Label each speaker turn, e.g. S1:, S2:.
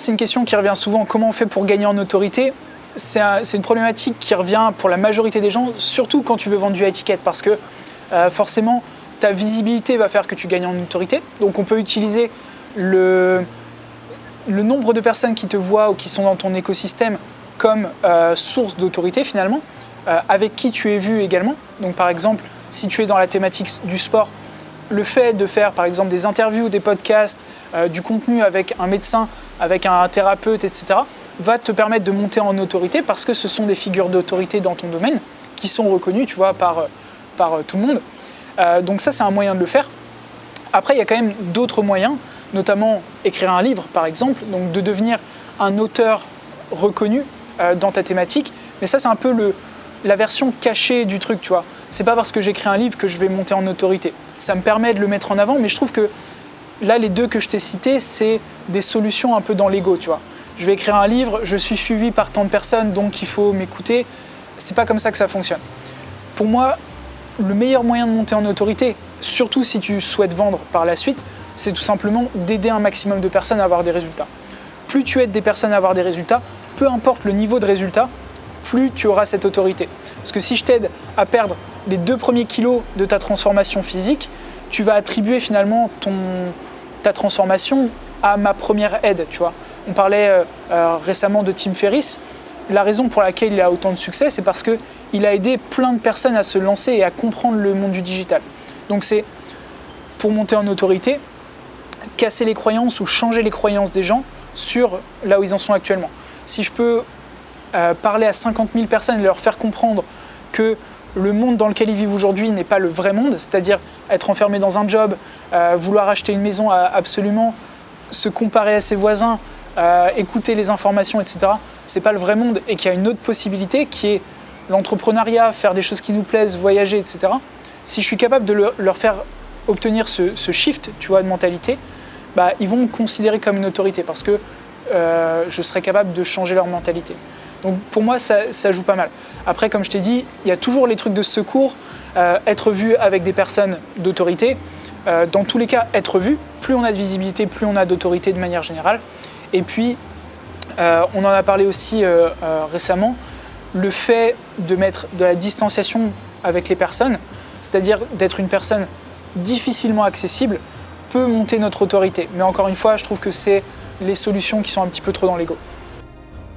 S1: c'est une question qui revient souvent. Comment on fait pour gagner en autorité ? C'est une problématique qui revient pour la majorité des gens, surtout quand tu veux vendre du high ticket, parce que forcément, ta visibilité va faire que tu gagnes en autorité. Donc on peut utiliser le nombre de personnes qui te voient ou qui sont dans ton écosystème comme source d'autorité finalement, avec qui tu es vu également. Donc par exemple, si tu es dans la thématique du sport, le fait de faire par exemple des interviews, des podcasts, du contenu avec un médecin, avec un thérapeute, etc., va te permettre de monter en autorité parce que ce sont des figures d'autorité dans ton domaine qui sont reconnues, tu vois, par tout le monde. Donc ça, c'est un moyen de le faire. Après, il y a quand même d'autres moyens, notamment écrire un livre, par exemple, donc de devenir un auteur reconnu dans ta thématique. Mais ça, c'est un peu la version cachée du truc, tu vois. C'est pas parce que j'écris un livre que je vais monter en autorité. Ça me permet de le mettre en avant, mais je trouve que là, les deux que je t'ai cités, c'est des solutions un peu dans l'ego, tu vois. Je vais écrire un livre, je suis suivi par tant de personnes, donc il faut m'écouter. C'est pas comme ça que ça fonctionne. Pour moi, le meilleur moyen de monter en autorité, surtout si tu souhaites vendre par la suite, c'est tout simplement d'aider un maximum de personnes à avoir des résultats. Plus tu aides des personnes à avoir des résultats, peu importe le niveau de résultat, plus tu auras cette autorité. Parce que si je t'aide à perdre les 2 premiers kilos de ta transformation physique, tu vas attribuer finalement ta transformation à ma première aide, tu vois. On parlait récemment de Tim Ferriss. La raison pour laquelle il a autant de succès, c'est parce qu'il a aidé plein de personnes à se lancer et à comprendre le monde du digital. Donc c'est, pour monter en autorité, casser les croyances ou changer les croyances des gens sur là où ils en sont actuellement. Si je peux parler à 50 000 personnes et leur faire comprendre que le monde dans lequel ils vivent aujourd'hui n'est pas le vrai monde, c'est-à-dire être enfermé dans un job, vouloir acheter une maison absolument, se comparer à ses voisins, écouter les informations, etc. C'est pas le vrai monde et qu'il y a une autre possibilité qui est l'entrepreneuriat, faire des choses qui nous plaisent, voyager, etc. Si je suis capable de leur faire obtenir ce shift, tu vois, de mentalité, bah, ils vont me considérer comme une autorité parce que je serai capable de changer leur mentalité. Donc pour moi, ça joue pas mal. Après, comme je t'ai dit, il y a toujours les trucs de secours, être vu avec des personnes d'autorité. Dans tous les cas, être vu, plus on a de visibilité, plus on a d'autorité de manière générale. Et puis, on en a parlé aussi récemment, le fait de mettre de la distanciation avec les personnes, c'est-à-dire d'être une personne difficilement accessible, peut monter notre autorité. Mais encore une fois, je trouve que c'est les solutions qui sont un petit peu trop dans l'ego.